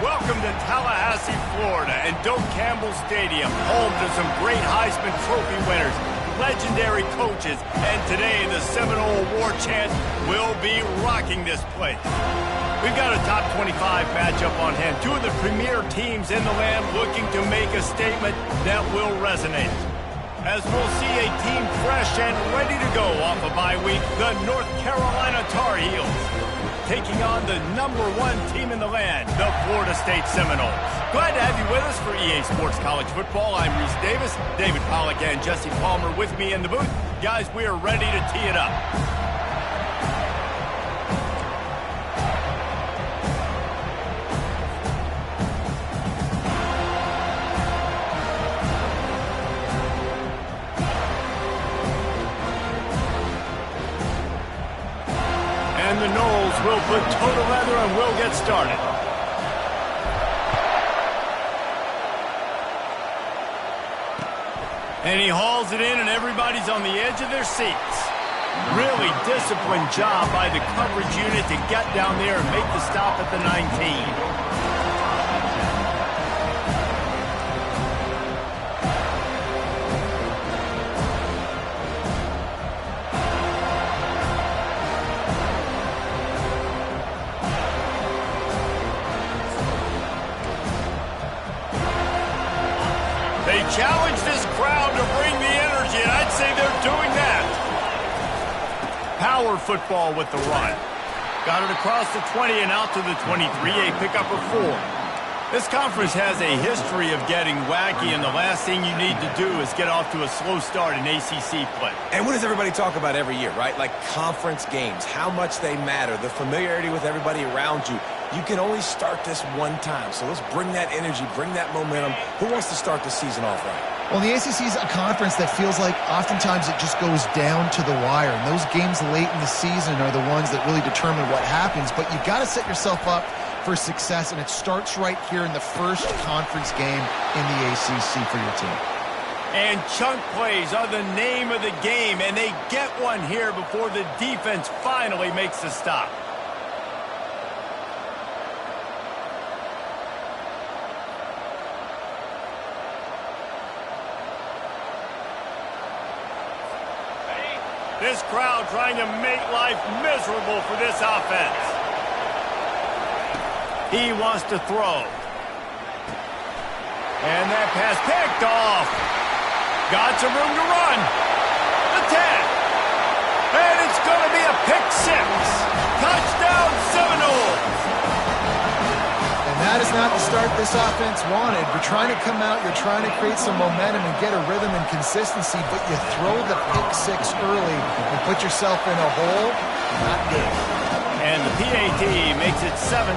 Welcome to Tallahassee, Florida, and Doak Campbell Stadium, home to some great Heisman Trophy winners, legendary coaches, and today the Seminole Award chants will be rocking this place. We've got a top 25 matchup on hand. Two of the premier teams in the land looking to make a statement that will resonate. As we'll see a team fresh and ready to go off a bye week, the North Carolina Tar Heels, taking on the #1 team in the land, the Florida State Seminoles. Glad to have you with us for EA Sports College Football. I'm Reese Davis, David Pollack and Jesse Palmer with me in the booth. Guys, we are ready to tee it up. And the Noles will put toe to leather and we'll get started. And he hauls it in and everybody's on the edge of their seats. Really disciplined job by the coverage unit to get down there and make the stop at the 19. They challenge this crowd to bring the energy, and I'd say they're doing that. Power football with the run. Got it across the 20 and out to the 23, a pickup of 4. This conference has a history of getting wacky, and the last thing you need to do is get off to a slow start in ACC play. And what does everybody talk about every year, right? Like conference games, how much they matter, the familiarity with everybody around you. You can only start this one time, so let's bring that energy, bring that momentum. Who wants to start the season off right? Well, the ACC is a conference that feels like oftentimes it just goes down to the wire, and those games late in the season are the ones that really determine what happens, but you've got to set yourself up for success, and it starts right here in the first conference game in the ACC for your team. And chunk plays are the name of the game, and they get one here before the defense finally makes the stop. This crowd trying to make life miserable for this offense. He wants to throw. And that pass picked off. Got some room to run. The 10. And it's going to be a pick 6. Touchdown Seminoles. And that is not the start this offense wanted. You're trying to come out, you're trying to create some momentum and get a rhythm and consistency, but you throw the pick 6 early and put yourself in a hole. Not good. And the PAT makes it 7-0.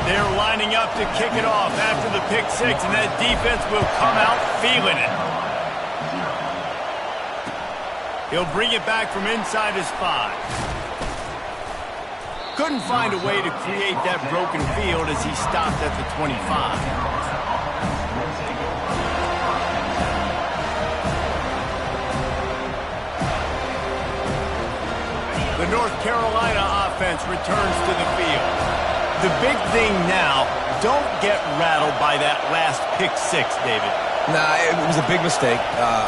They're lining up to kick it off after the pick 6, and that defense will come out feeling it. He'll bring it back from inside his 5. Couldn't find a way to create that broken field as he stopped at the 25. The North Carolina offense returns to the field. The big thing now, don't get rattled by that last pick 6, David. Nah, it was a big mistake.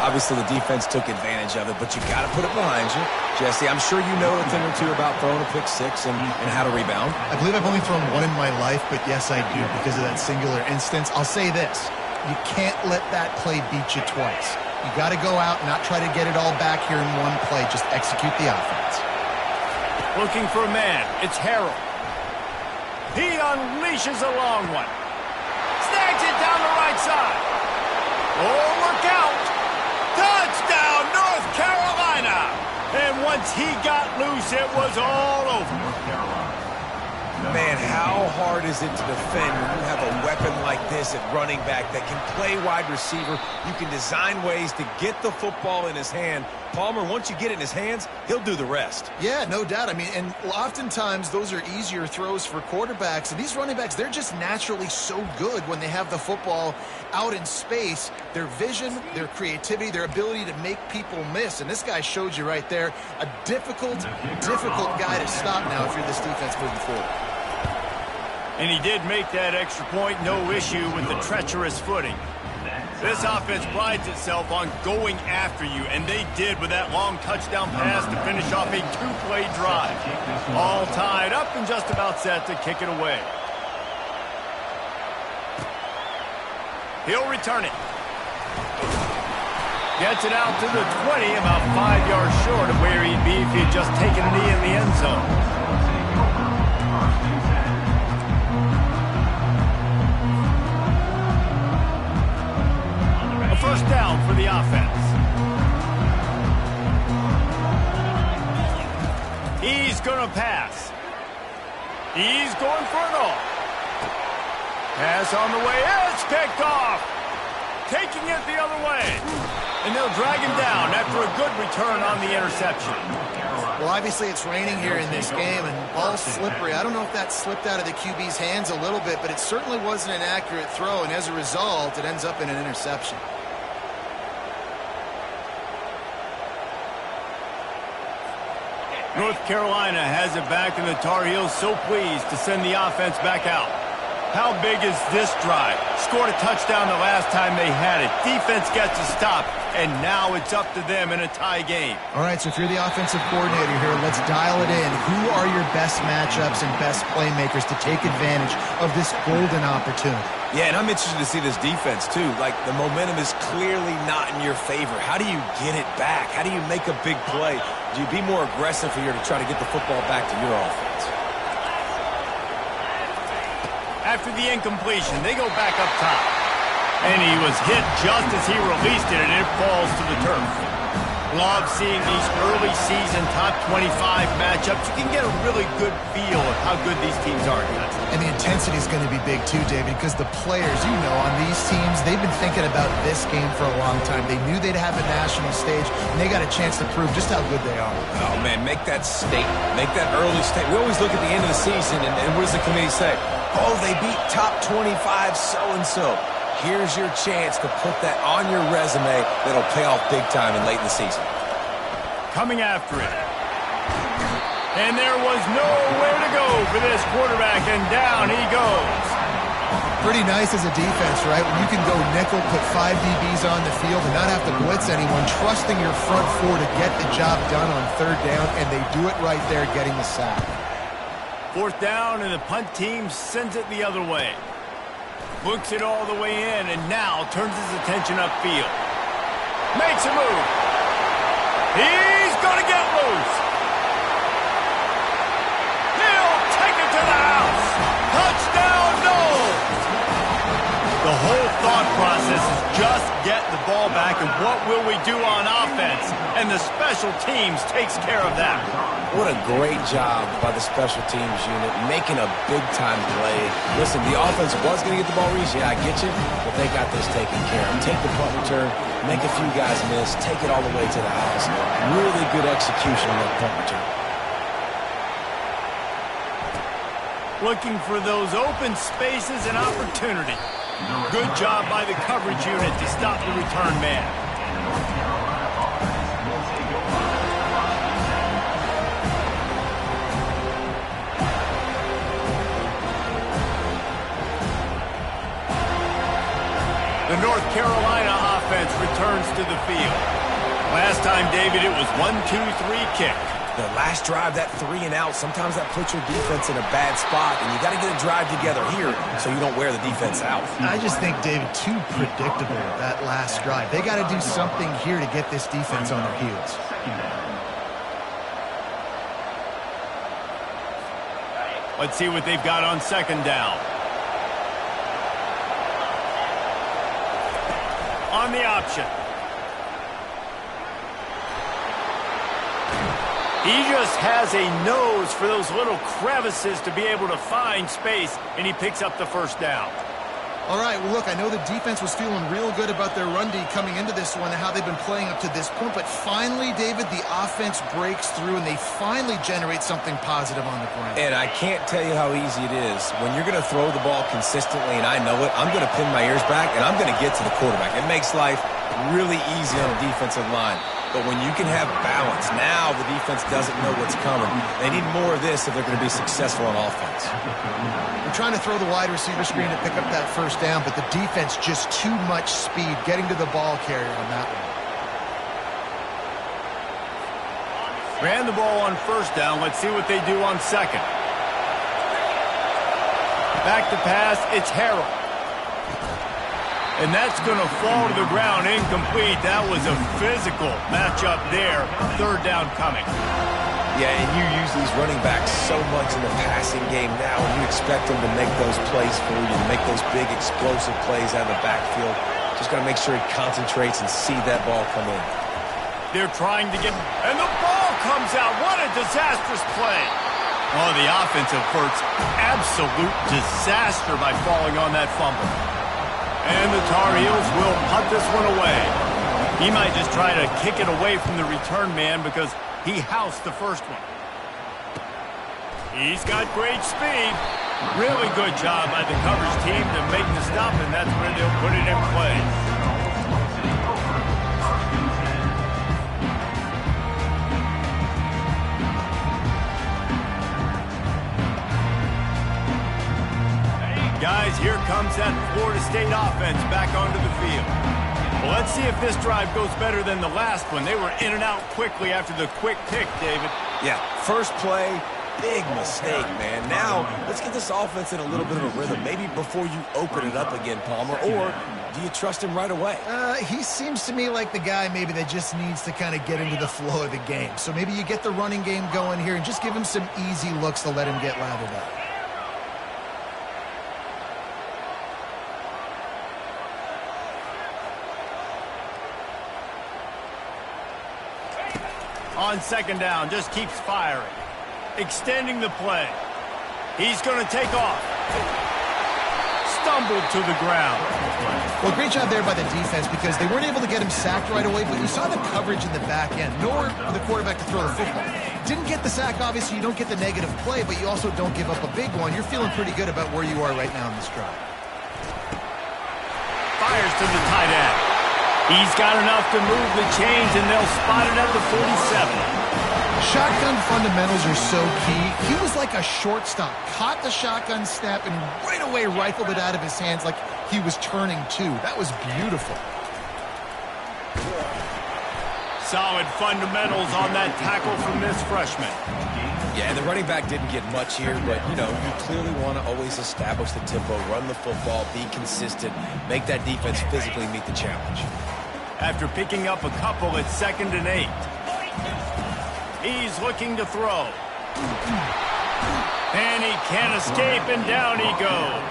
Obviously, the defense took advantage of it, but you got to put it behind you. Jesse, I'm sure you know a thing or two about throwing a pick 6 and how to rebound. I believe I've only thrown one in my life, but yes, I do because of that singular instance. I'll say this. You can't let that play beat you twice. You got to go out and not try to get it all back here in one play. Just execute the offense. Looking for a man. It's Harrell. He unleashes a long one. Snags it down the right side. Oh, look out. Touchdown, North Carolina. And once he got loose, it was all over. Man, how hard is it to defend when you have a weapon like this at running back that can play wide receiver? You can design ways to get the football in his hand. Palmer, once you get it in his hands, he'll do the rest. Yeah, no doubt. I mean, and oftentimes those are easier throws for quarterbacks. And these running backs, they're just naturally so good when they have the football out in space. Their vision, their creativity, their ability to make people miss. And this guy showed you right there, a difficult guy to stop now if you're this defense moving forward. And he did make that extra point, no issue with the treacherous footing. This offense prides itself on going after you, and they did with that long touchdown pass to finish off a two-play drive. All tied up and just about set to kick it away. He'll return it. Gets it out to the 20, about 5 yards short of where he'd be if he had just taken a knee in the end zone. First down for the offense. He's going to pass. He's going for it all. Pass on the way. It's picked off. Taking it the other way. And they'll drag him down after a good return on the interception. Well, obviously it's raining here in this game, and ball's slippery. I don't know if that slipped out of the QB's hands a little bit, but it certainly wasn't an accurate throw, and as a result, it ends up in an interception. North Carolina has it back, and the Tar Heels so pleased to send the offense back out. How big is this drive? Scored a touchdown the last time they had it. Defense gets a stop, and now it's up to them in a tie game. All right, so if you're the offensive coordinator here, let's dial it in. Who are your best matchups and best playmakers to take advantage of this golden opportunity? Yeah, and I'm interested to see this defense, too. Like, the momentum is clearly not in your favor. How do you get it back? How do you make a big play? Do you be more aggressive here to try to get the football back to your offense? After the incompletion, they go back up top. And he was hit just as he released it, and it falls to the turf. Love seeing these early season top 25 matchups. You can get a really good feel of how good these teams are, guys. And the intensity is going to be big too, David, because the players, you know, on these teams, they've been thinking about this game for a long time. They knew they'd have a national stage, and they got a chance to prove just how good they are. Oh, man, make that statement. Make that early statement. We always look at the end of the season, and what does the committee say? Oh, they beat top 25 so-and-so. Here's your chance to put that on your resume that'll pay off big time and late in the season. Coming after it. And there was nowhere to go for this quarterback, and down he goes. Pretty nice as a defense, right? When you can go nickel, put 5 DBs on the field and not have to blitz anyone, trusting your front four to get the job done on third down, and they do it right there, getting the sack. Fourth down, and the punt team sends it the other way. Looks it all the way in, and now turns his attention upfield. Makes a move. He's going to get loose. He'll take it to the house. Touchdown, no! The whole thought process is just get the ball back, and what will we do on offense? And the special teams takes care of that. What a great job by the special teams unit, making a big-time play. Listen, the offense was going to get the ball reached. Yeah, I get you, but they got this taken care of. Take the punt return, make a few guys miss, take it all the way to the house. Really good execution on that punt return. Looking for those open spaces and opportunity. Good job by the coverage unit to stop the return man. The North Carolina offense returns to the field. Last time, David, it was 1-2-3 kick. The last drive, that 3 and out, sometimes that puts your defense in a bad spot, and you got to get a drive together here so you don't wear the defense out. I just think, David, too predictable, that last drive. They got to do something here to get this defense on their heels. Let's see what they've got on second down. On the option. He just has a nose for those little crevices to be able to find space, and he picks up the first down. All right, well, look, I know the defense was feeling real good about their run D coming into this one and how they've been playing up to this point, but finally, David, the offense breaks through, and they finally generate something positive on the ground. And I can't tell you how easy it is. When you're going to throw the ball consistently, and I know it, I'm going to pin my ears back, and I'm going to get to the quarterback. It makes life really easy on a defensive line. But when you can have balance, now the defense doesn't know what's coming. They need more of this if they're going to be successful on offense. We're trying to throw the wide receiver screen to pick up that first down, but the defense just too much speed getting to the ball carrier on that one. Ran the ball on first down. Let's see what they do on second. Back to pass, it's Harrell. And that's going to fall to the ground, incomplete. That was a physical matchup there. Third down coming. Yeah, and you use these running backs so much in the passing game now, and you expect them to make those plays for you, to make those big explosive plays out of the backfield. Just got to make sure he concentrates and see that ball come in. They're trying to get, and the ball comes out. What a disastrous play. Oh, the offense averts absolute disaster by falling on that fumble. And the Tar Heels will punt this one away. He might just try to kick it away from the return man because he housed the first one. He's got great speed. Really good job by the coverage team to make the stop, and that's where they'll put it in play. Guys, here comes that Florida State offense back onto the field. Well, let's see if this drive goes better than the last one. They were in and out quickly after the quick pick, David. Yeah, first play, big mistake, man. Now, let's get this offense in a little bit of a rhythm. Maybe before you open it up again, Palmer, or do you trust him right away? He seems to me like the guy maybe that just needs to kind of get into the flow of the game. So maybe you get the running game going here and just give him some easy looks to let him get lathered up. On second down, just keeps firing. Extending the play. He's going to take off. Stumbled to the ground. Well, great job there by the defense because they weren't able to get him sacked right away, but you saw the coverage in the back end. Nowhere for the quarterback to throw the football. Didn't get the sack, obviously. You don't get the negative play, but you also don't give up a big one. You're feeling pretty good about where you are right now in this drive. Fires to the tight end. He's got enough to move the chains, and they'll spot it at the 47. Shotgun fundamentals are so key. He was like a shortstop. Caught the shotgun snap and right away rifled it out of his hands like he was turning too. That was beautiful. Solid fundamentals on that tackle from this freshman. Yeah, the running back didn't get much here, but, you know, you clearly want to always establish the tempo, run the football, be consistent, make that defense physically meet the challenge. After picking up a couple, it's 2nd and 8. He's looking to throw. And he can't escape, and down he goes.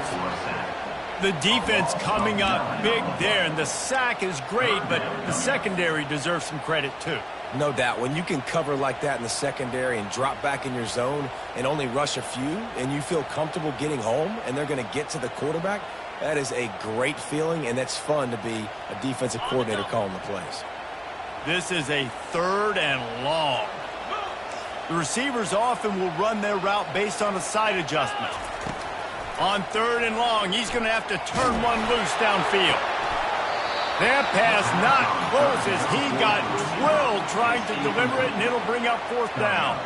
The defense coming up big there, and the sack is great, but the secondary deserves some credit too. No doubt. When you can cover like that in the secondary and drop back in your zone and only rush a few, and you feel comfortable getting home, and they're going to get to the quarterback, that is a great feeling, and that's fun to be a defensive coordinator calling the plays. This is a 3rd and long. The receivers often will run their route based on a side adjustment. On 3rd and long, he's going to have to turn one loose downfield. That pass not close as he got drilled trying to deliver it, and it'll bring up 4th down.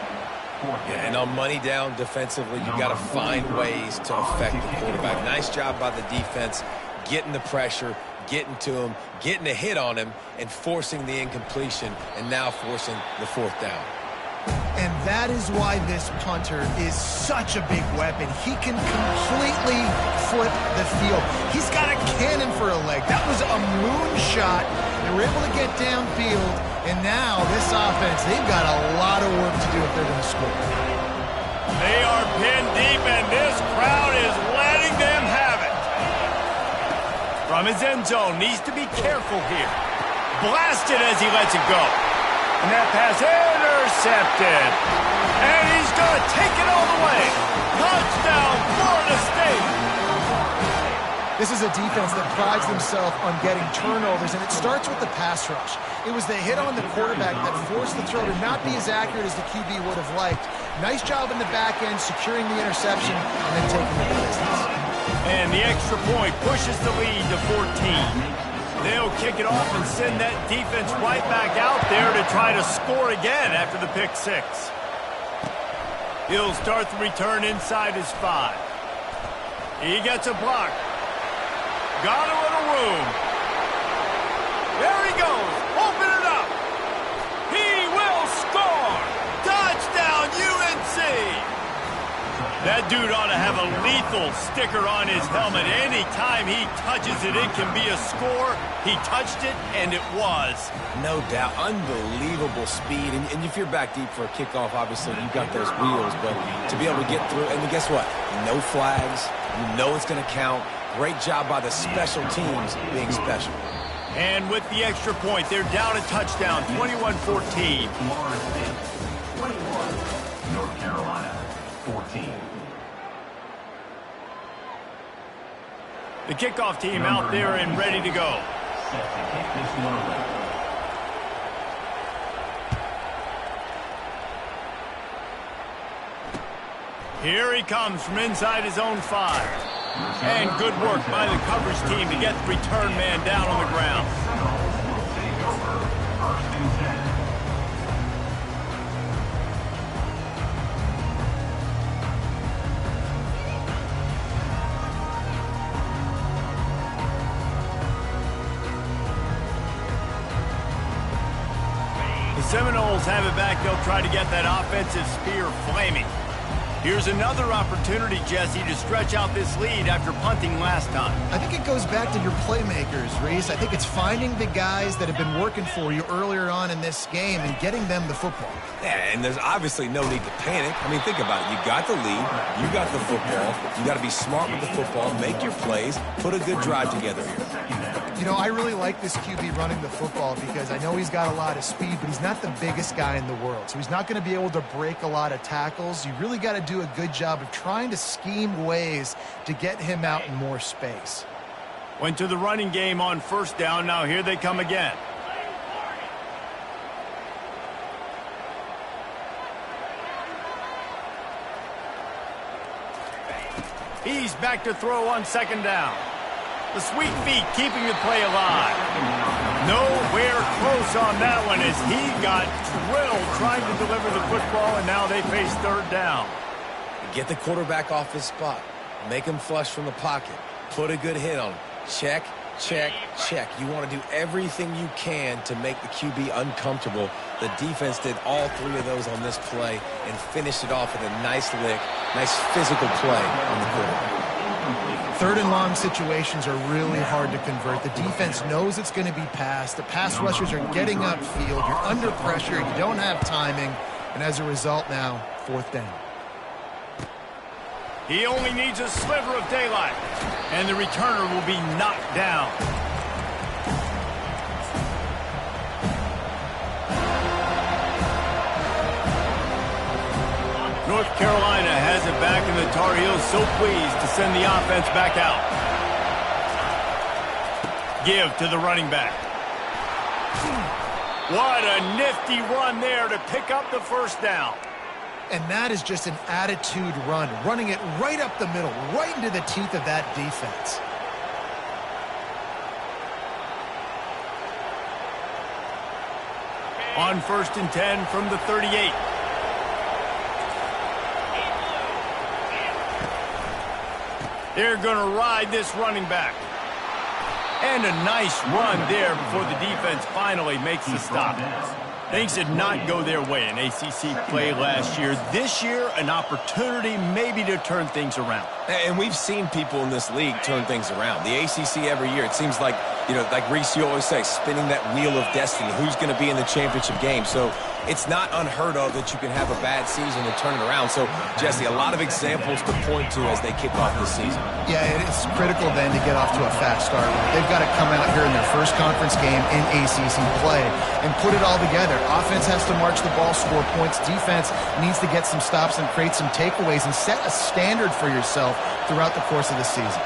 Yeah, and on money down defensively, you've got to find ways to affect the quarterback. Nice job by the defense, getting the pressure, getting to him, getting a hit on him, and forcing the incompletion, and now forcing the 4th down. And that is why this punter is such a big weapon. He can completely flip the field. He's got a cannon for a leg. That was a moonshot. They were able to get downfield, and now this offense, they've got a lot of work to do if they're going to score. They are pinned deep, and this crowd is letting them have it. From his end zone, needs to be careful here. Blasted as he lets it go. And that pass intercepted. And he's going to take it all the way. Touchdown, Florida State. This is a defense that prides themselves on getting turnovers, and it starts with the pass rush. It was the hit on the quarterback that forced the throw to not be as accurate as the QB would have liked. Nice job in the back end, securing the interception, and then taking it to distance. And the extra point pushes the lead to 14. They'll kick it off and send that defense right back out there to try to score again after the pick 6. He'll start the return inside his 5. He gets a block. Got a little room. There he goes. Open it up. He will score. Touchdown, UNC. That dude ought to have a lethal sticker on his helmet. Anytime he touches it, it can be a score. He touched it, and it was. No doubt. Unbelievable speed. And if you're back deep for a kickoff, obviously you've got those wheels. But to be able to get through, and guess what? No flags. You know it's going to count. Great job by the special teams being special. And with the extra point, they're down a touchdown, 21-14. North Carolina, 14. The kickoff team out there and ready to go. Set to kick this one away. Here he comes from inside his own 5. And good work by the coverage team to get the return man down on the ground. Will take over first and 10. The Seminoles have it back. They'll try to get that offensive spear flaming. Here's another opportunity, Jesse, to stretch out this lead after punting last time. I think it goes back to your playmakers, Reese. I think it's finding the guys that have been working for you earlier on in this game and getting them the football. Yeah, and there's obviously no need to panic. I mean, think about it. You got the lead. You got the football. You got to be smart with the football, make your plays, put a good drive together here. You know, I really like this QB running the football because I know he's got a lot of speed, but he's not the biggest guy in the world. So he's not going to be able to break a lot of tackles. You really got to do a good job of trying to scheme ways to get him out in more space. Went to the running game on first down. Now here they come again. He's back to throw on second down. The sweet feet keeping the play alive. Nowhere close on that one as he got drilled trying to deliver the football, and now they face third down. Get the quarterback off his spot. Make him flush from the pocket. Put a good hit on him. Check, check, check. You want to do everything you can to make the QB uncomfortable. The defense did all 3 of those on this play and finished it off with a nice lick, nice physical play on the quarterback. Third and long situations are really hard to convert. The defense knows it's going to be passed. The pass rushers are getting upfield. You're under pressure. You don't have timing. And as a result now, fourth down. He only needs a sliver of daylight, and the returner will be knocked down. North Carolina has it back, and the Tar Heels so pleased to send the offense back out. Give to the running back. What a nifty run there to pick up the first down. And that is just an attitude run, running it right up the middle, right into the teeth of that defense. On first and 10 from the 38. They're going to ride this running back. And a nice run there before the defense finally makes the stop. Things did not go their way in ACC play last year. This year, an opportunity maybe to turn things around. And we've seen people in this league turn things around. The ACC every year, it seems like, you know, like Reese, you always say, spinning that wheel of destiny. Who's going to be in the championship game? So it's not unheard of that you can have a bad season and turn it around. So, Jesse, a lot of examples to point to as they kick off this season. Yeah, it's critical then to get off to a fast start. They've got to come out here in their first conference game in ACC play and put it all together. Offense has to march the ball, score points. Defense needs to get some stops and create some takeaways and set a standard for yourself throughout the course of the season.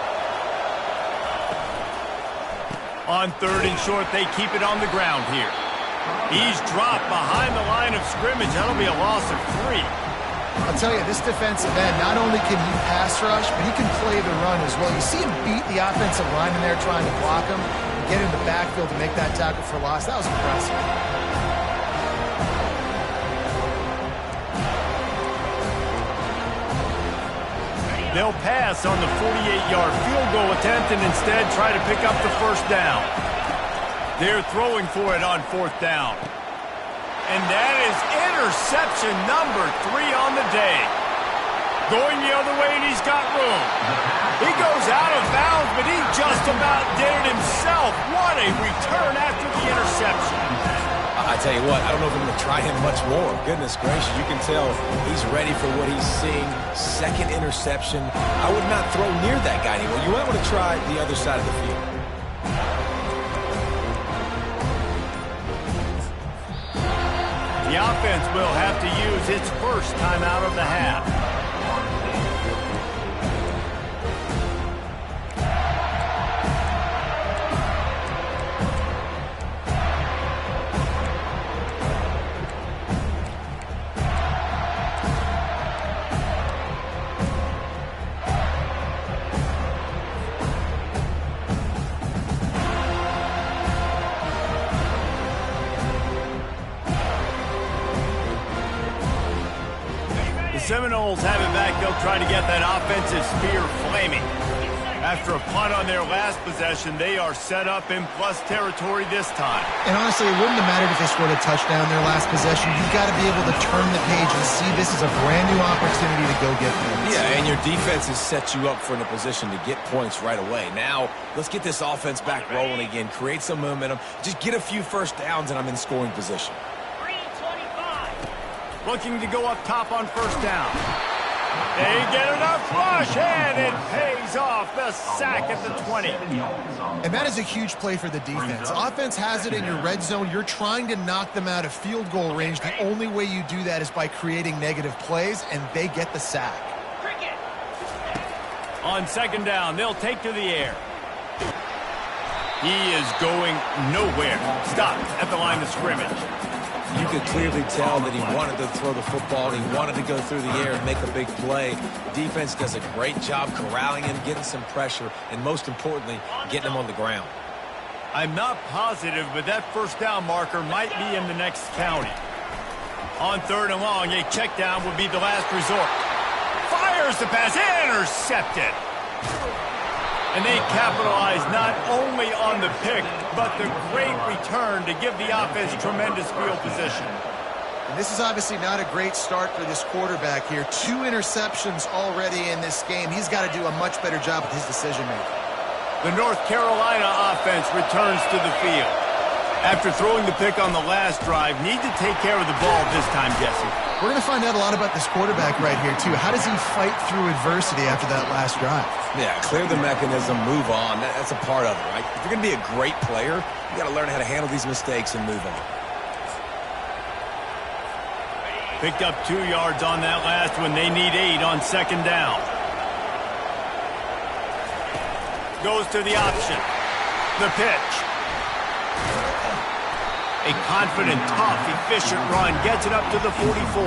On third and short, they keep it on the ground here. He's dropped behind the line of scrimmage. That'll be a loss of 3. I'll tell you, this defensive end, not only can he pass rush, but he can play the run as well. You see him beat the offensive lineman there trying to block him and get in the backfield to make that tackle for loss. That was impressive. They'll pass on the 48-yard field goal attempt and instead try to pick up the first down. They're throwing for it on 4th down. And that is interception number 3 on the day. Going the other way, and he's got room. He goes out of bounds, but he just about did it himself. What a return after the interception. I tell you what, I don't know if I'm going to try him much more. Goodness gracious, you can tell he's ready for what he's seeing. Second interception. I would not throw near that guy anymore. You might want to try the other side of the field. The offense will have to use its first timeout of the half. Seminoles have it back. They'll try to get that offensive spear flaming. After a punt on their last possession, they are set up in plus territory this time. And honestly, it wouldn't have mattered if they scored a touchdown their last possession. You've got to be able to turn the page and see this is a brand new opportunity to go get points. Yeah, and your defense has set you up for a position to get points right away. Now, let's get this offense back rolling again, create some momentum, just get a few first downs, and I'm in scoring position. Looking to go up top on 1st down. They get enough rush, and it pays off. The sack at the 20. And that is a huge play for the defense. Offense has it in your red zone. You're trying to knock them out of field goal range. The only way you do that is by creating negative plays, and they get the sack. On 2nd down, they'll take to the air. He is going nowhere. Stopped at the line of scrimmage. You could clearly tell that he wanted to throw the football, and he wanted to go through the air and make a big play. Defense does a great job corralling him, getting some pressure, and most importantly, getting him on the ground. I'm not positive, but that 1st down marker might be in the next county. On 3rd and long, a check down would be the last resort. Fires the pass, intercepted. And they capitalize not only on the pick, but the great return to give the offense tremendous field position. And this is obviously not a great start for this quarterback here. 2 interceptions already in this game. He's got to do a much better job with his decision-making. The North Carolina offense returns to the field. After throwing the pick on the last drive, need to take care of the ball this time, Jesse. We're going to find out a lot about this quarterback right here, too. How does he fight through adversity after that last drive? Yeah, clear the mechanism, move on. That's a part of it, right? If you're going to be a great player, you got to learn how to handle these mistakes and move on. Picked up 2 yards on that last one. They need 8 on 2nd down. Goes to the option. The pitch. A confident, tough, efficient run gets it up to the 44.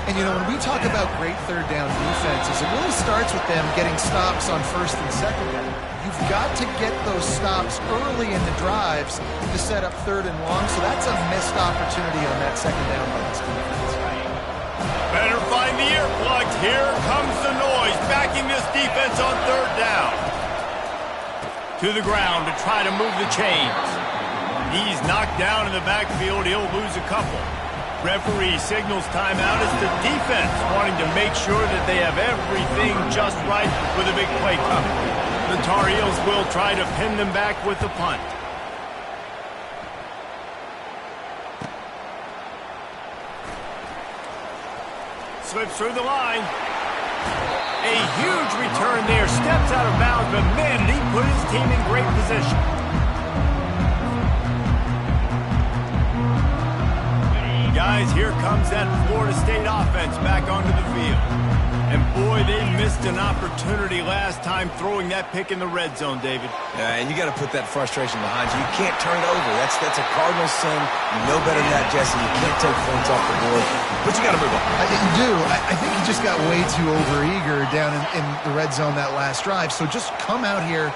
And, you know, when we talk about great 3rd down defenses, it really starts with them getting stops on 1st and 2nd down. You've got to get those stops early in the drives to set up 3rd and long, so that's a missed opportunity on that 2nd down by this defense. Better find the earplugs. Here comes the noise, backing this defense on 3rd down. To the ground to try to move the chains. He's knocked down in the backfield. He'll lose a couple. Referee signals timeout as the defense wanting to make sure that they have everything just right with a big play coming. The Tar Heels will try to pin them back with the punt. Slips through the line. A huge return there. Steps out of bounds, but man, did he put his team in great position. Guys, here comes that Florida State offense back onto the field. And boy, they missed an opportunity last time throwing that pick in the red zone, David. Yeah, and you got to put that frustration behind you. You can't turn it over. That's a cardinal sin. You know better than that, Jesse. You can't take points off the board, but you got to move on. You do. I think he just got way too overeager down in the red zone that last drive. So just come out here,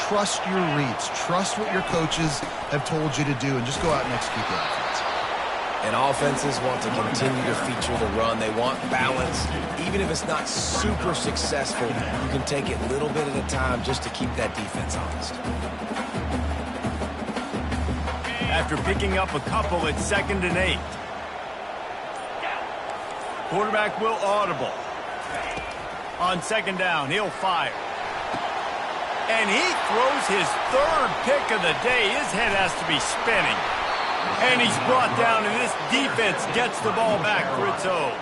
trust your reads, trust what your coaches have told you to do, and just go out and execute the offense. And offenses want to continue to feature the run. They want balance. Even if it's not super successful, you can take it a little bit at a time just to keep that defense honest. After picking up a couple, it's 2nd and 8. Quarterback will audible. On 2nd down, he'll fire. And he throws his 3rd pick of the day. His head has to be spinning. And he's brought down, and this defense gets the ball back for its own.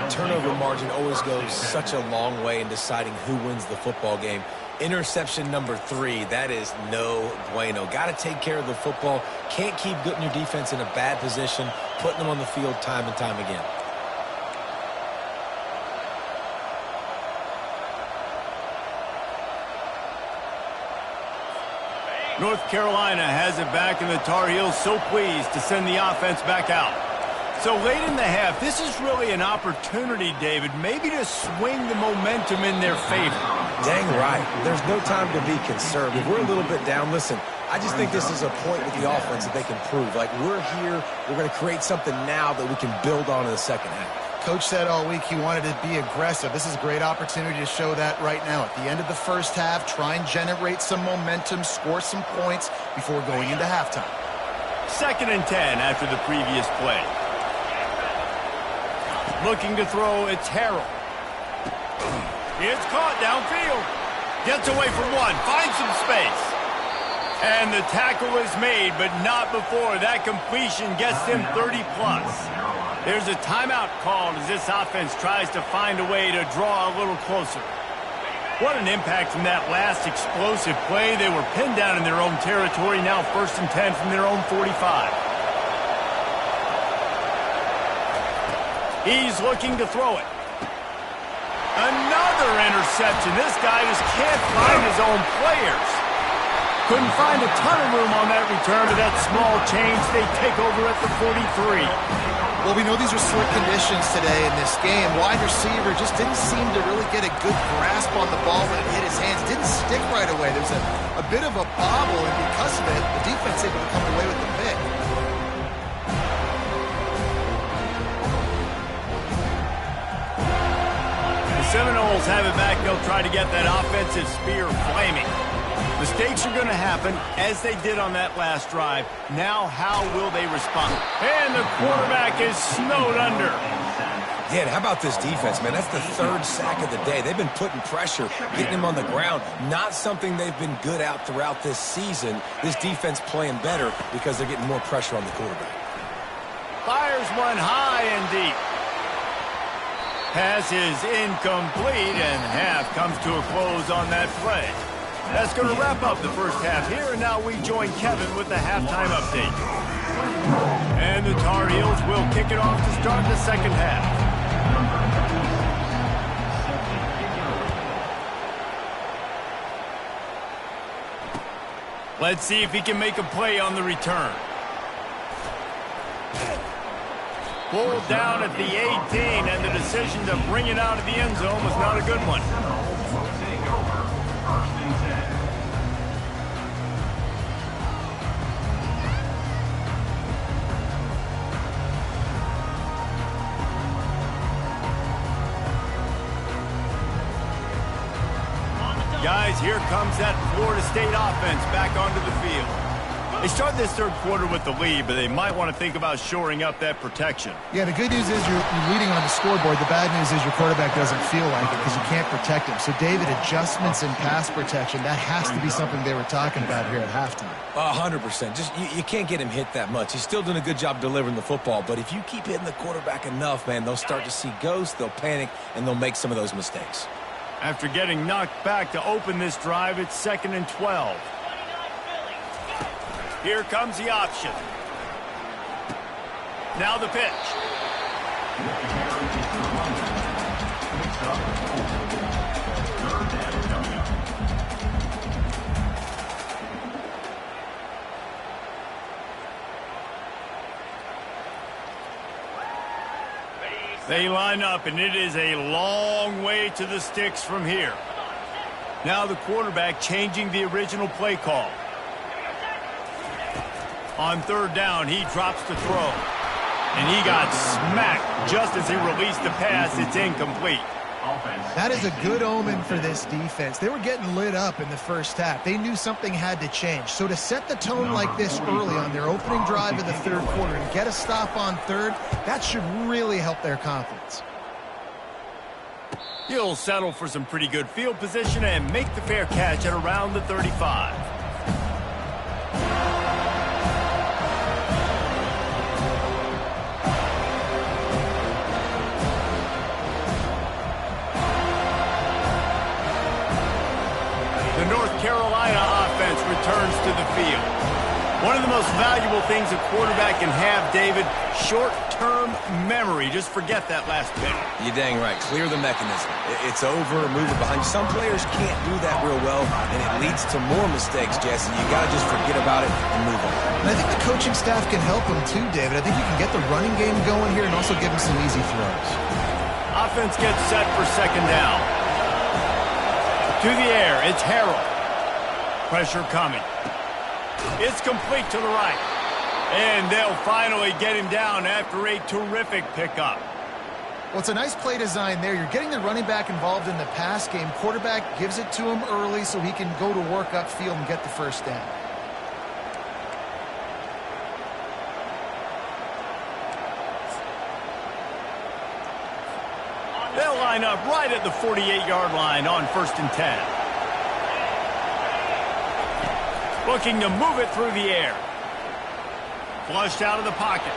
Turnover margin always goes such a long way in deciding who wins the football game. Interception number 3, that is no bueno. Got to take care of the football. Can't keep putting your defense in a bad position, putting them on the field time and time again. North Carolina has it back, and the Tar Heels so pleased to send the offense back out. So late in the half, this is really an opportunity, David, maybe to swing the momentum in their favor. Dang right. There's no time to be concerned. If we're a little bit down, listen, I just think this is a point with the offense that they can prove. Like, we're here, we're going to create something now that we can build on in the second half. Coach said all week he wanted to be aggressive. This is a great opportunity to show that right now. At the end of the first half, try and generate some momentum, score some points before going into halftime. 2nd and 10 after the previous play. Looking to throw, it's Harrell. It's caught downfield. Gets away from one, finds some space. And the tackle is made, but not before that completion gets him 30+. There's a timeout called as this offense tries to find a way to draw a little closer. What an impact from that last explosive play. They were pinned down in their own territory, now 1st and 10 from their own 45. He's looking to throw it. Another interception. This guy just can't find his own players. Couldn't find a ton of room on that return to that small change. They take over at the 43. Well, we know these are slick conditions today in this game. Wide receiver just didn't seem to really get a good grasp on the ball when it hit his hands. Didn't stick right away. There's a bit of a bobble, and because of it, the defense able to come away with the pick. The Seminoles have it back. They'll try to get that offensive spear flaming. Mistakes are going to happen, as they did on that last drive. Now, how will they respond? And the quarterback is snowed under. Yeah, how about this defense, man? That's the 3rd sack of the day. They've been putting pressure, getting him on the ground. Not something they've been good at throughout this season. This defense playing better because they're getting more pressure on the quarterback. Fires one high and deep. Pass is incomplete, and half comes to a close on that play. That's going to wrap up the first half here, and now we join Kevin with the halftime update. And the Tar Heels will kick it off to start the second half. Let's see if he can make a play on the return. Pulled down at the 18, and the decision to bring it out of the end zone was not a good one. Guys, here comes that Florida State offense back onto the field. They start this third quarter with the lead, but they might want to think about shoring up that protection. Yeah, the good news is you're leading on the scoreboard. The bad news is your quarterback doesn't feel like it because you can't protect him. So, David, adjustments in pass protection, that has to be something they were talking about here at halftime. 100%. Just you can't get him hit that much. He's still doing a good job delivering the football, but if you keep hitting the quarterback enough, man, they'll start to see ghosts, they'll panic, and they'll make some of those mistakes. After getting knocked back to open this drive, it's 2nd and 12. Here comes the option. Now the pitch. They line up, and it is a long way to the sticks from here. Now the quarterback changing the original play call. On 3rd down, he drops to throw. And he got smacked just as he released the pass. It's incomplete. That is a good omen for this defense. They were getting lit up in the first half. They knew something had to change. So to set the tone like this early on their opening drive of the third quarter and get a stop on third, that should really help their confidence. He'll settle for some pretty good field position and make the fair catch at around the 35. The North Carolina offense returns to the field. One of the most valuable things a quarterback can have, David, short-term memory. Just forget that last pick. You're dang right. Clear the mechanism. It's over, move it behind you. Some players can't do that real well, and it leads to more mistakes, Jesse. You got to just forget about it and move on. And I think the coaching staff can help him too, David. I think you can get the running game going here and also give him some easy throws. Offense gets set for second down. To the air, it's Harrell. Pressure coming. It's complete to the right. And they'll finally get him down after a terrific pickup. Well, it's a nice play design there. You're getting the running back involved in the pass game. Quarterback gives it to him early so he can go to work upfield and get the first down. They'll line up right at the 48-yard line on 1st and 10. Looking to move it through the air. Flushed out of the pocket.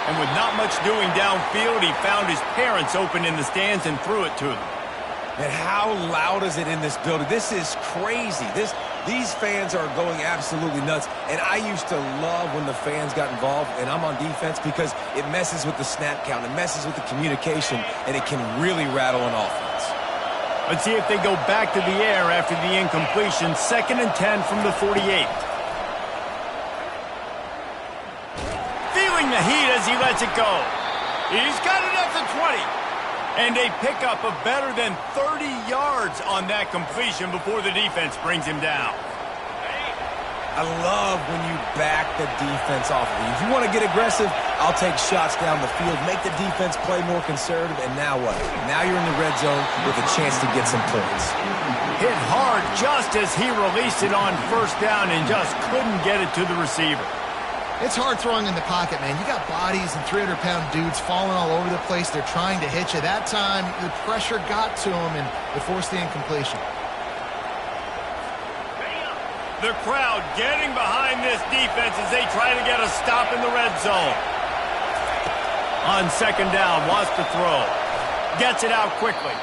And with not much doing downfield, he found his parents open in the stands and threw it to them. And how loud is it in this building? This is crazy. These fans are going absolutely nuts. And I used to love when the fans got involved, and I'm on defense, because it messes with the snap count. It messes with the communication, and it can really rattle an offense. Let's see if they go back to the air after the incompletion. 2nd and 10 from the 48. Feeling the heat as he lets it go. He's got it at the 20. And a pickup of better than 30 yards on that completion before the defense brings him down. I love when you back the defense off of you. If you want to get aggressive, I'll take shots down the field, make the defense play more conservative, and now what? Now you're in the red zone with a chance to get some points. Hit hard just as he released it on 1st down and just couldn't get it to the receiver. It's hard throwing in the pocket, man. You got bodies and 300-pound dudes falling all over the place. They're trying to hit you. That time, the pressure got to him, and it forced the incompletion. The crowd getting behind this defense as they try to get a stop in the red zone. On 2nd down, wants to throw. Gets it out quickly.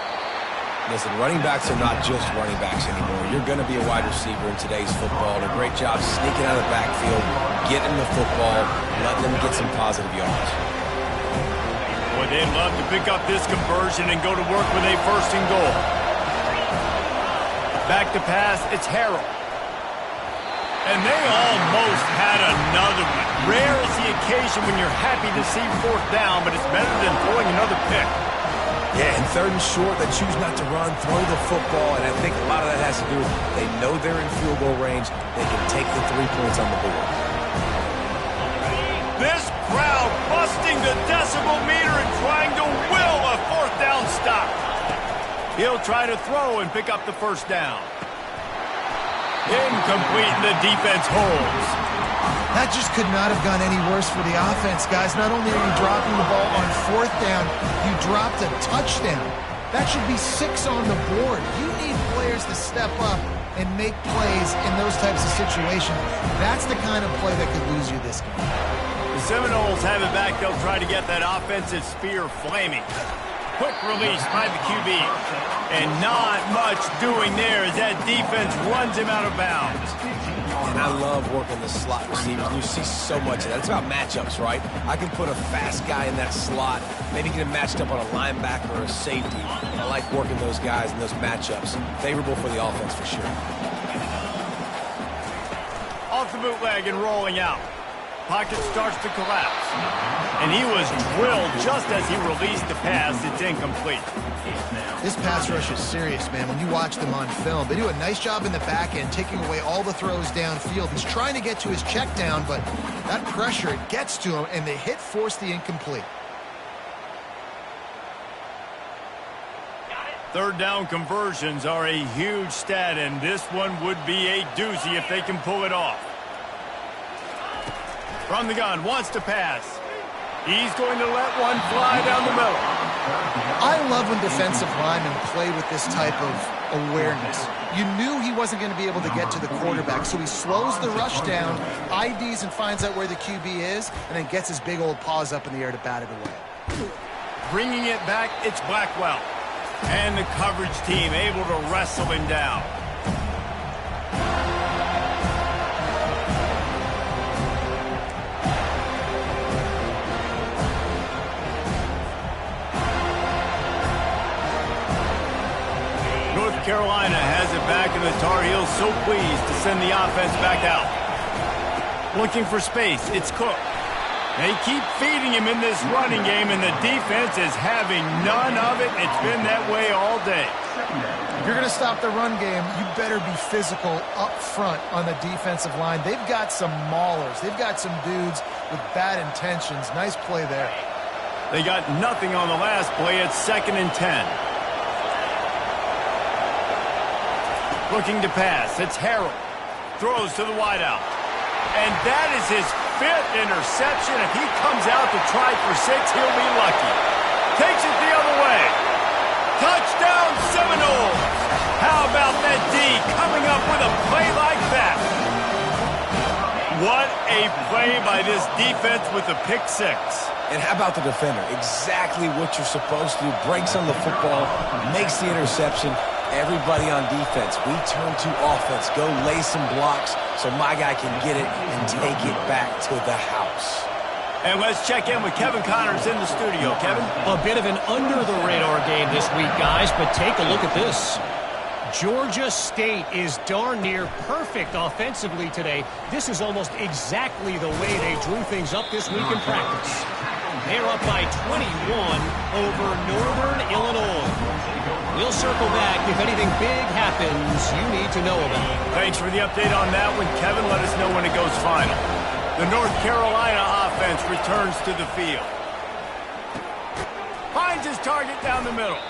Listen, running backs are not just running backs anymore. You're going to be a wide receiver in today's football. And a great job sneaking out of the backfield, getting the football, letting them get some positive yards. Boy, they'd love to pick up this conversion and go to work with a 1st and goal. Back to pass, it's Harrell. And they almost had another one. Rare is the occasion when you're happy to see 4th down, but it's better than throwing another pick. Yeah, and 3rd and short, they choose not to run, throw the football, and I think a lot of that has to do with they know they're in field goal range. They can take the 3 points on the board. This crowd busting the decibel meter and trying to will a 4th down stop. He'll try to throw and pick up the 1st down. Incomplete, and the defense holds. That just could not have gone any worse for the offense, guys. Not only are you dropping the ball on 4th down, you dropped a touchdown. That should be 6 on the board. You need players to step up and make plays in those types of situations. That's the kind of play that could lose you this game. The Seminoles have it back. They'll try to get that offensive spear flaming. Quick release by the QB. And not much doing there as that defense runs him out of bounds. And I love working the slot receivers. You see so much of that. It's about matchups, right? I can put a fast guy in that slot, maybe get him matched up on a linebacker or a safety. I like working those guys in those matchups. Favorable for the offense for sure. Off the bootleg and rolling out. Pocket starts to collapse. And he was drilled just as he released the pass. It's incomplete. This pass rush is serious, man. When you watch them on film, they do a nice job in the back end, taking away all the throws downfield. He's trying to get to his check down, but that pressure, it gets to him, and the hit forced the incomplete. Third down conversions are a huge stat, and this one would be a doozy if they can pull it off. From the gun, wants to pass. He's going to let one fly down the middle. I love when defensive linemen play with this type of awareness. You knew he wasn't going to be able to get to the quarterback, so he slows the rush down, IDs and finds out where the QB is, and then gets his big old paws up in the air to bat it away. Bringing it back, it's Blackwell. And the coverage team able to wrestle him down. North Carolina has it back, and the Tar Heels so pleased to send the offense back out. Looking for space, it's Cook. They keep feeding him in this running game, and the defense is having none of it. It's been that way all day. If you're going to stop the run game, you better be physical up front on the defensive line. They've got some maulers. They've got some dudes with bad intentions. Nice play there. They got nothing on the last play. It's 2nd and 10. Looking to pass. It's Harrell. Throws to the wideout. And that is his 5th interception. If he comes out to try for 6, he'll be lucky. Takes it the other way. Touchdown Seminoles. How about that D coming up with a play like that? What a play by this defense with the pick 6. And how about the defender? Exactly what you're supposed to do. Breaks on the football, makes the interception. Everybody on defense, we turn to offense. Go lay some blocks so my guy can get it and take it back to the house. And let's check in with Kevin Connors in the studio. Kevin? A bit of an under-the-radar game this week, guys, but take a look at this. Georgia State is darn near perfect offensively today. This is almost exactly the way they drew things up this week in practice. They're up by 21 over Northern Illinois. We'll circle back if anything big happens you need to know about. Thanks for the update on that one, Kevin. Let us know when it goes final. The North Carolina offense returns to the field. Finds his target down the middle.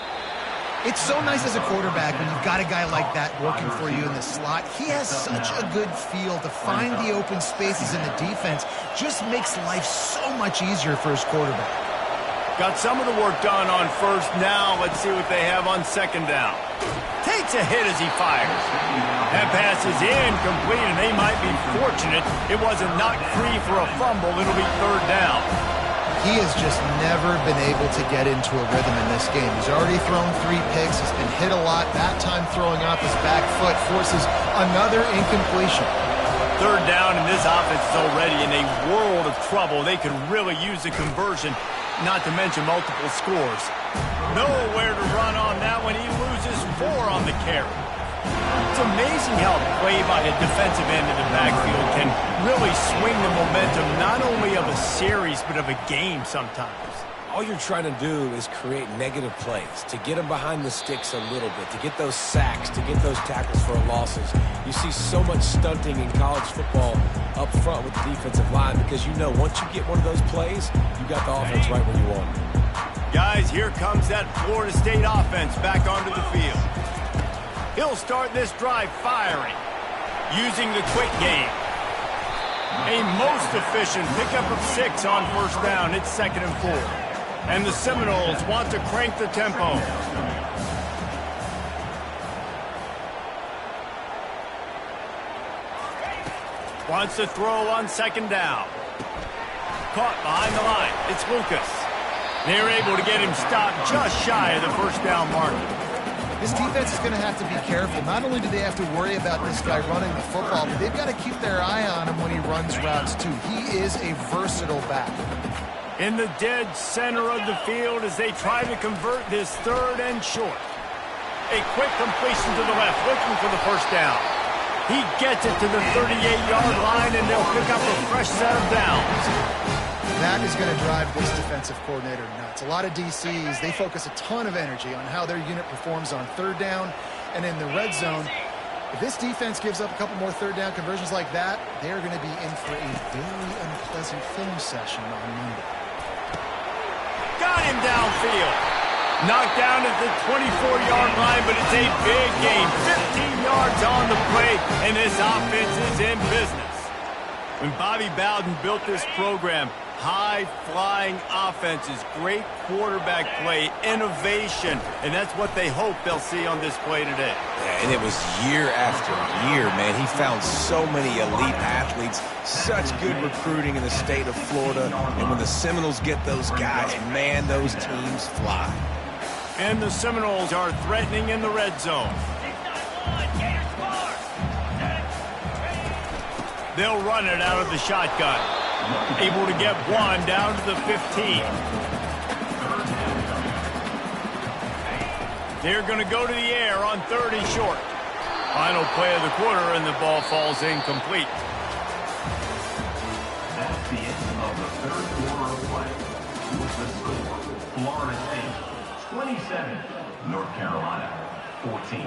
It's so nice as a quarterback when you've got a guy like that working for you in the slot. He has such a good feel to find the open spaces in the defense. Just makes life so much easier for his quarterback. Got some of the work done on first. Now let's see what they have on 2nd down. Takes a hit as he fires. That pass is incomplete, and they might be fortunate it wasn't knocked free for a fumble. It'll be 3rd down. He has just never been able to get into a rhythm in this game. He's already thrown 3 picks. He's been hit a lot. That time throwing off his back foot forces another incompletion. 3rd down, and this offense is already in a world of trouble. They could really use a conversion, not to mention multiple scores. Nowhere to run on that one. He loses 4 on the carry. It's amazing how play by a defensive end in the backfield can really swing the momentum not only of a series but of a game sometimes. All you're trying to do is create negative plays, to get them behind the sticks a little bit, to get those sacks, to get those tackles for losses. You see so much stunting in college football up front with the defensive line because you know once you get one of those plays, you got the offense right where you want it. Guys, here comes that Florida State offense back onto the field. He'll start this drive firing, using the quick game. A most efficient pickup of 6 on 1st down. It's 2nd and 4. And the Seminoles want to crank the tempo. Wants to throw on 2nd down. Caught behind the line. It's Lucas. They're able to get him stopped just shy of the 1st down marker. This defense is going to have to be careful. Not only do they have to worry about this guy running the football, but they've got to keep their eye on him when he runs routes, too. He is a versatile back. In the dead center of the field as they try to convert this 3rd and short. A quick completion to the left, looking for the 1st down. He gets it to the 38-yard line, and they'll pick up a fresh set of downs. That is going to drive this defensive coordinator nuts. A lot of DCs, they focus a ton of energy on how their unit performs on third down and in the red zone. If this defense gives up a couple more third down conversions like that, they're going to be in for a very unpleasant film session on Monday. Got him downfield. Knocked down at the 24-yard line, but it's a big gain. 15 yards on the play, and this offense is in business. When Bobby Bowden built this program, high-flying offenses, great quarterback play, innovation, and that's what they hope they'll see on display today. Yeah, and it was year after year, man. He found so many elite athletes, such good recruiting in the state of Florida, and when the Seminoles get those guys, man, those teams fly. And the Seminoles are threatening in the red zone. They'll run it out of the shotgun. Able to get one down to the 15. They're going to go to the air on 3rd and short. Final play of the quarter, and the ball falls incomplete. That's the end of the third quarter of play. With the score, Florida State 27, North Carolina 14.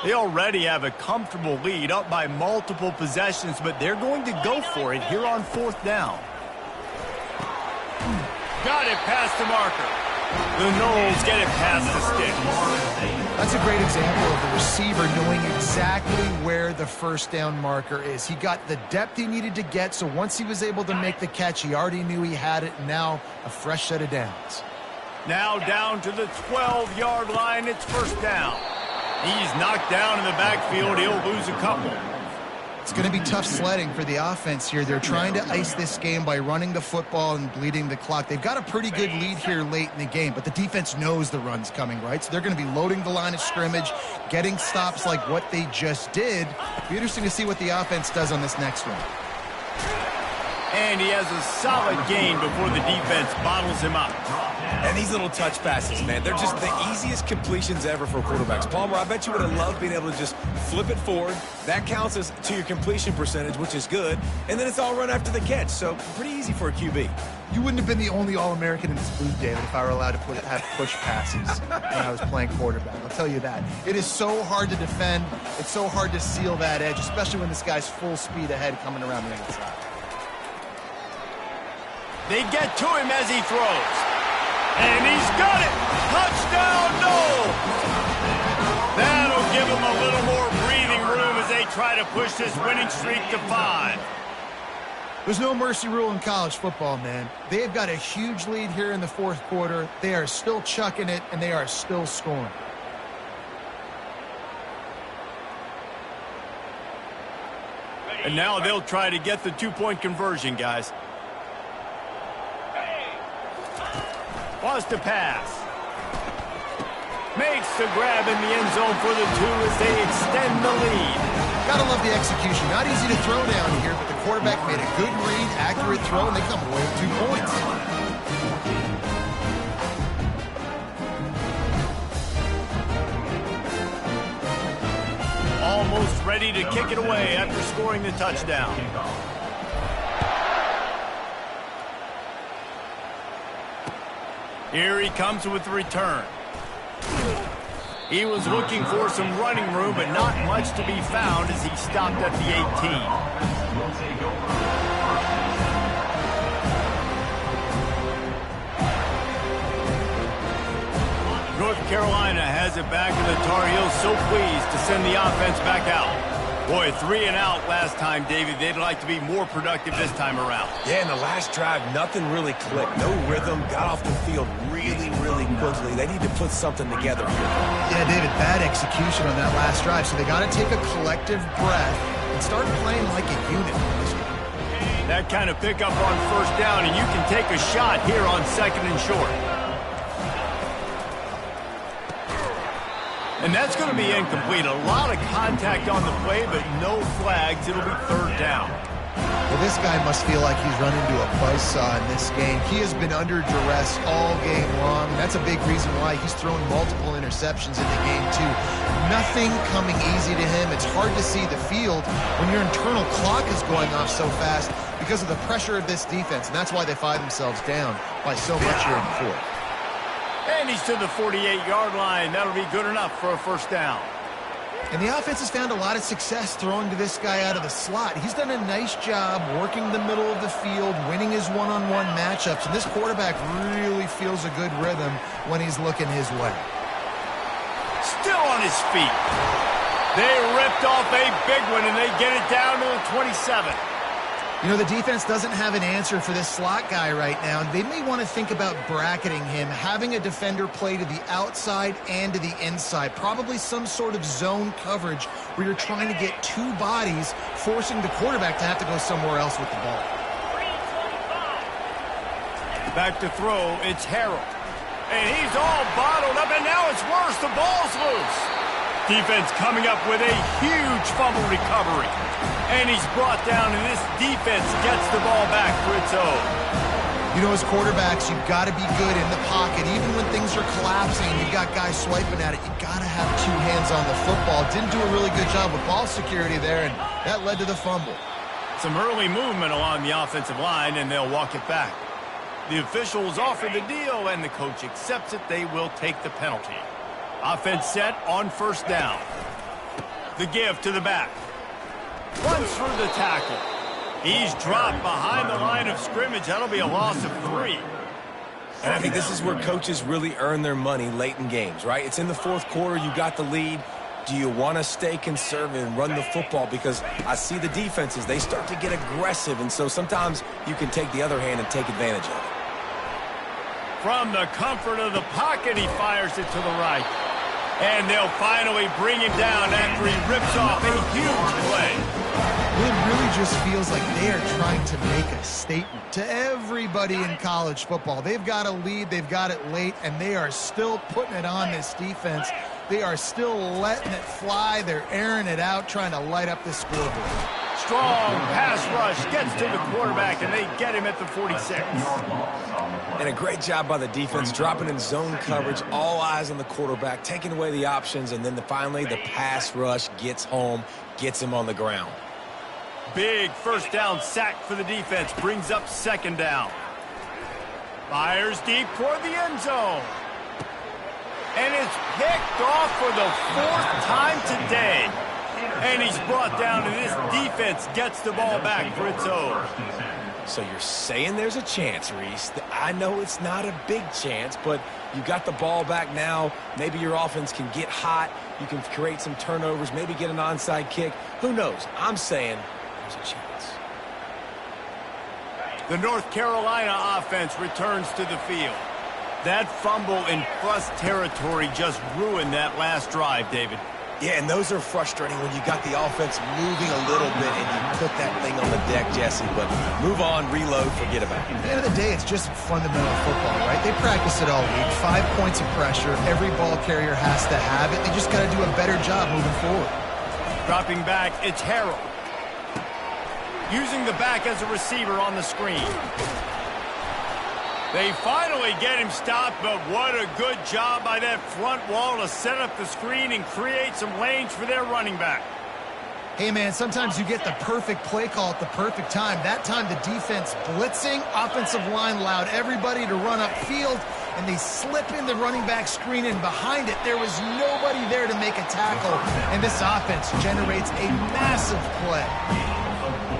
They already have a comfortable lead, up by multiple possessions, but they're going to go for it here on 4th down. Got it past the marker. The Noles get it past the sticks. That's a great example of the receiver knowing exactly where the first down marker is. He got the depth he needed to get, so once he was able to make the catch, he already knew he had it, and now a fresh set of downs. Now down to the 12-yard line, it's 1st down. He's knocked down in the backfield. He'll lose a couple. It's going to be tough sledding for the offense here. They're trying to ice this game by running the football and bleeding the clock. They've got a pretty good lead here late in the game, but the defense knows the run's coming, right? So they're going to be loading the line of scrimmage, getting stops like what they just did. It'll be interesting to see what the offense does on this next one. And he has a solid gain before the defense bottles him up. And these little touch passes, man, they're just the easiest completions ever for quarterbacks. Palmer, I bet you would have loved being able to just flip it forward. That counts as to your completion percentage, which is good. And then it's all run after the catch, so pretty easy for a QB. You wouldn't have been the only All-American in this booth, David, if I were allowed to have push passes when I was playing quarterback. I'll tell you that. It is so hard to defend. It's so hard to seal that edge, especially when this guy's full speed ahead coming around the outside. They get to him as he throws. And he's got it! Touchdown, Noles! That'll give him a little more breathing room as they try to push this winning streak to 5. There's no mercy rule in college football, man. They've got a huge lead here in the 4th quarter. They are still chucking it, and they are still scoring. And now they'll try to get the 2-point conversion, guys. Wants to pass. Makes the grab in the end zone for the 2 as they extend the lead. Gotta love the execution. Not easy to throw down here, but the quarterback made a good read, accurate throw, and they come away with 2 points. Almost ready to kick it away after scoring the touchdown. Here he comes with the return. He was looking for some running room, but not much to be found as he stopped at the 18. North Carolina has it back, and the Tar Heels so pleased to send the offense back out. Boy, 3 and out last time, David. They'd like to be more productive this time around. Yeah, in the last drive, nothing really clicked. No rhythm, got off the field really, really quickly. They need to put something together here. Yeah, David, bad execution on that last drive, so they got to take a collective breath and start playing like a unit. That kind of pickup on 1st down, and you can take a shot here on 2nd and short. And that's going to be incomplete. A lot of contact on the play, but no flags. It'll be 3rd down. Well, this guy must feel like he's run into a buzzsaw in this game. He has been under duress all game long, and that's a big reason why he's thrown multiple interceptions in the game, too. Nothing coming easy to him. It's hard to see the field when your internal clock is going off so fast because of the pressure of this defense, and that's why they find themselves down by so much here in the fourth. And he's to the 48-yard line. That'll be good enough for a first down. And the offense has found a lot of success throwing to this guy out of the slot. He's done a nice job working the middle of the field, winning his one-on-one matchups, and this quarterback really feels a good rhythm when he's looking his way. Still on his feet. They ripped off a big one, and they get it down to the 27. You know, the defense doesn't have an answer for this slot guy right now, and they may want to think about bracketing him, having a defender play to the outside and to the inside, probably some sort of zone coverage where you're trying to get two bodies, forcing the quarterback to have to go somewhere else with the ball. Back to throw, it's Harold. And he's all bottled up, and now it's worse. The ball's loose. Defense coming up with a huge fumble recovery. And he's brought down, and this defense gets the ball back for its own. You know, as quarterbacks, you've got to be good in the pocket. Even when things are collapsing and you've got guys swiping at it, you've got to have two hands on the football. Didn't do a really good job with ball security there, and that led to the fumble. Some early movement along the offensive line, and they'll walk it back. The officials offer the deal, and the coach accepts it. They will take the penalty. Offense set on first down. The give to the back. Runs through the tackle. He's dropped behind the line of scrimmage. That'll be a loss of 3. And I think this is where coaches really earn their money late in games, right? It's in the fourth quarter. You got the lead. Do you want to stay conservative and run the football? Because I see the defenses, they start to get aggressive, and so sometimes you can take the other hand and take advantage of it. From the comfort of the pocket, he fires it to the right. And they'll finally bring him down after he rips off a huge play. It really just feels like they are trying to make a statement to everybody in college football. They've got a lead, they've got it late, and they are still putting it on this defense. They are still letting it fly. They're airing it out, trying to light up this scoreboard. Strong pass rush gets to the quarterback, and they get him at the 46. And a great job by the defense, dropping in zone coverage, all eyes on the quarterback, taking away the options, and then finally the pass rush gets home, gets him on the ground. Big first down sack for the defense, brings up second down. Fires deep toward the end zone. And it's picked off for the 4th time today. And he's brought down, and this defense gets the ball back for its own. So you're saying there's a chance, Reese. I know it's not a big chance, but you got the ball back now. Maybe your offense can get hot. You can create some turnovers, maybe get an onside kick. Who knows? I'm saying there's a chance. The North Carolina offense returns to the field. That fumble in plus territory just ruined that last drive, David. Yeah, and those are frustrating when you got the offense moving a little bit and you put that thing on the deck, Jesse. But move on, reload, forget about it. At the end of the day, it's just fundamental football, right? They practice it all week. 5 points of pressure. Every ball carrier has to have it. They just got to do a better job moving forward. Dropping back, it's Harold. Using the back as a receiver on the screen. They finally get him stopped, but what a good job by that front wall to set up the screen and create some lanes for their running back. Hey, man, sometimes you get the perfect play call at the perfect time. That time the defense blitzing, offensive line allowed everybody to run upfield, and they slip in the running back screen, and behind it there was nobody there to make a tackle, and this offense generates a massive play.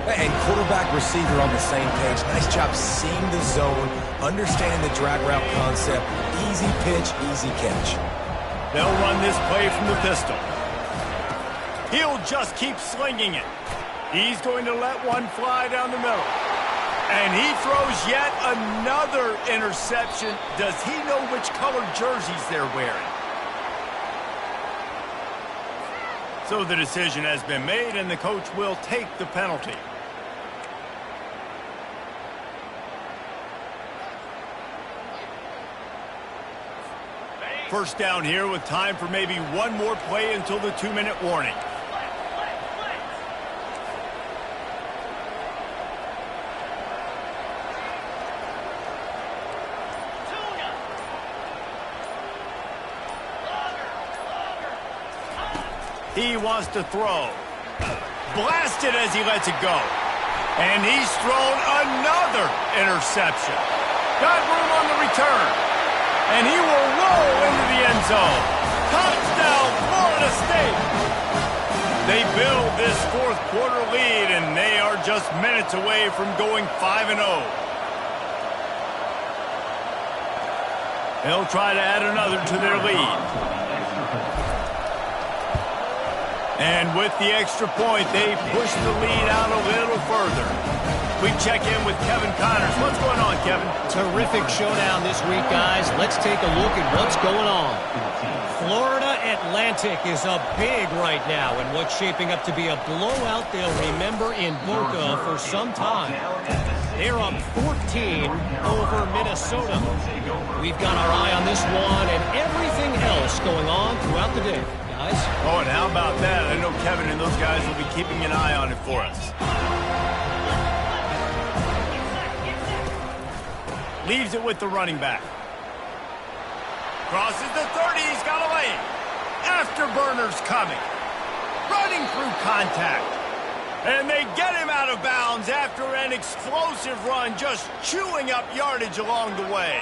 And quarterback receiver on the same page. Nice job seeing the zone, understanding the drag route concept. Easy pitch, easy catch. They'll run this play from the pistol. He'll just keep slinging it. He's going to let one fly down the middle. And he throws yet another interception. Does he know which colored jerseys they're wearing? So the decision has been made, and the coach will take the penalty. First down here with time for maybe one more play until the 2-minute warning. He wants to throw. Blasted as he lets it go. And he's thrown another interception. Got room on the return. And he will roll into the end zone. Touchdown, Florida State. They build this fourth quarter lead, and they are just minutes away from going 5-0. They'll try to add another to their lead. And with the extra point, they push the lead out a little further. We check in with Kevin Connors. What's going on, Kevin? Terrific showdown this week, guys. Let's take a look at what's going on. Florida Atlantic is up big right now, and what's shaping up to be a blowout they'll remember in Boca for some time. They're up 14 over Minnesota. We've got our eye on this one and everything else going on throughout the day, guys. Oh, and how about that? I know Kevin and those guys will be keeping an eye on it for us. Leaves it with the running back. Crosses the 30. He's got a lane. Afterburners coming. Running through contact. And they get him out of bounds after an explosive run, just chewing up yardage along the way.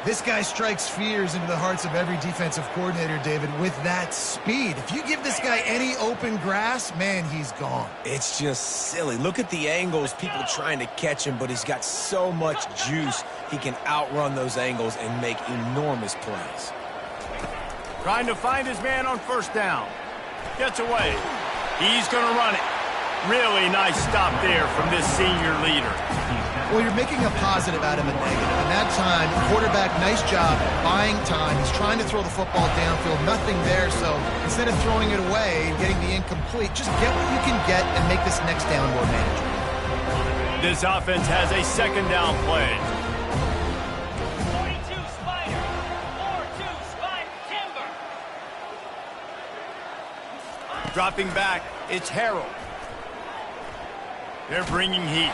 This guy strikes fears into the hearts of every defensive coordinator, David, with that speed. If you give this guy any open grass, man, he's gone. It's just silly. Look at the angles, people trying to catch him, but he's got so much juice. He can outrun those angles and make enormous plays. Trying to find his man on first down. Gets away. He's going to run it. Really nice stop there from this senior leader. Well, you're making a positive out of a negative. And that time, quarterback, nice job buying time. He's trying to throw the football downfield. Nothing there, so instead of throwing it away and getting the incomplete, just get what you can get and make this next down more manageable. This offense has a second down play. 42 Spider, 4-2 Spider, Timber. Dropping back, it's Harrell. They're bringing heat.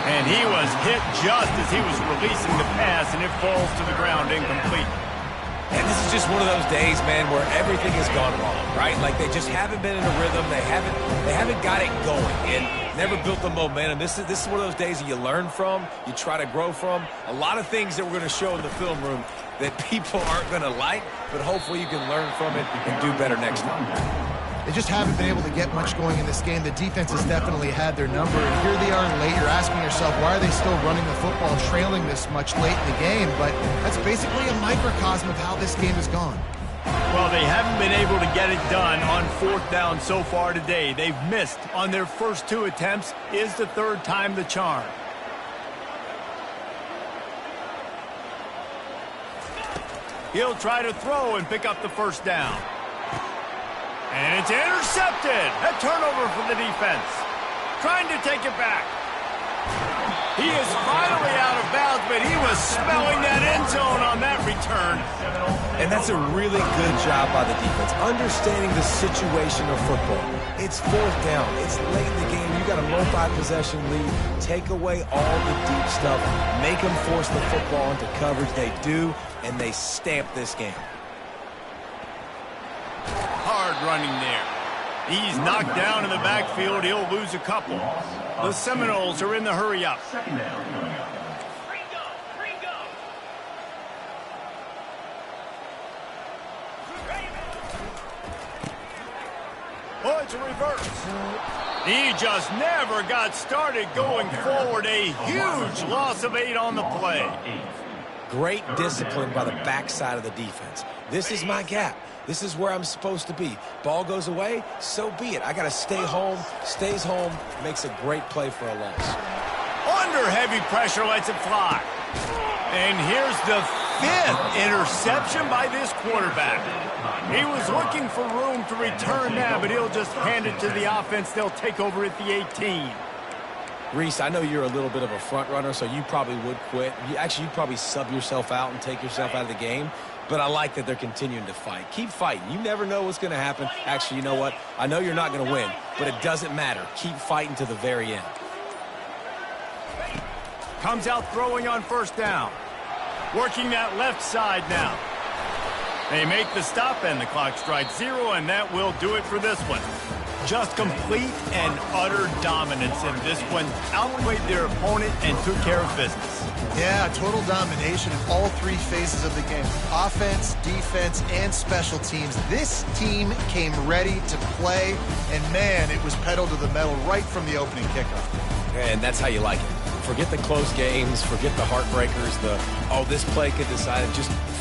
And he was hit just as he was releasing the pass, and it falls to the ground incomplete. And this is just one of those days, man, where everything has gone wrong, right? Like they just haven't been in a rhythm. They haven't got it going and never built the momentum. This is one of those days that you learn from, you try to grow from. A lot of things that we're going to show in the film room that people aren't going to like, but hopefully you can learn from it and do better next time. They just haven't been able to get much going in this game. The defense has definitely had their number, and here they are late. You're asking yourself, why are they still running the football, trailing this much late in the game? But that's basically a microcosm of how this game has gone. Well, they haven't been able to get it done on fourth down so far today. They've missed on their first two attempts. Is the third time the charm. He'll try to throw and pick up the first down. And it's intercepted. A turnover for the defense. Trying to take it back. He is finally out of bounds, but he was smelling that end zone on that return. And that's a really good job by the defense, understanding the situation of football. It's fourth down. It's late in the game. You got a multi-possession lead. Take away all the deep stuff. Make them force the football into coverage. They do, and they stamp this game. Hard running there. He's knocked down in the backfield. He'll lose a couple. The Seminoles are in the hurry up. Second down coming up. Oh, it's a reverse. He just never got started going forward. A huge loss of 8 on the play. Great discipline by the backside of the defense. This is my gap. This is where I'm supposed to be. Ball goes away, so be it. I got to stay home. Stays home, makes a great play for a loss. Under heavy pressure, lets it fly. And here's the 5th interception by this quarterback. He was looking for room to return that, but he'll just hand it to the offense. They'll take over at the 18. Reese, I know you're a little bit of a front runner, so you probably would quit. You'd probably sub yourself out and take yourself out of the game. But I like that they're continuing to fight. Keep fighting. You never know what's going to happen. Actually, you know what? I know you're not going to win, but it doesn't matter. Keep fighting to the very end. Comes out throwing on first down. Working that left side now. They make the stop and the clock strikes 0, and that will do it for this one. Just complete and utter dominance in this one. Outplayed their opponent and took care of business. Yeah, total domination in all three phases of the game. Offense, defense, and special teams. This team came ready to play, and man, it was pedal to the metal right from the opening kickoff. And that's how you like it. Forget the close games, forget the heartbreakers, oh, this play could decide it. Just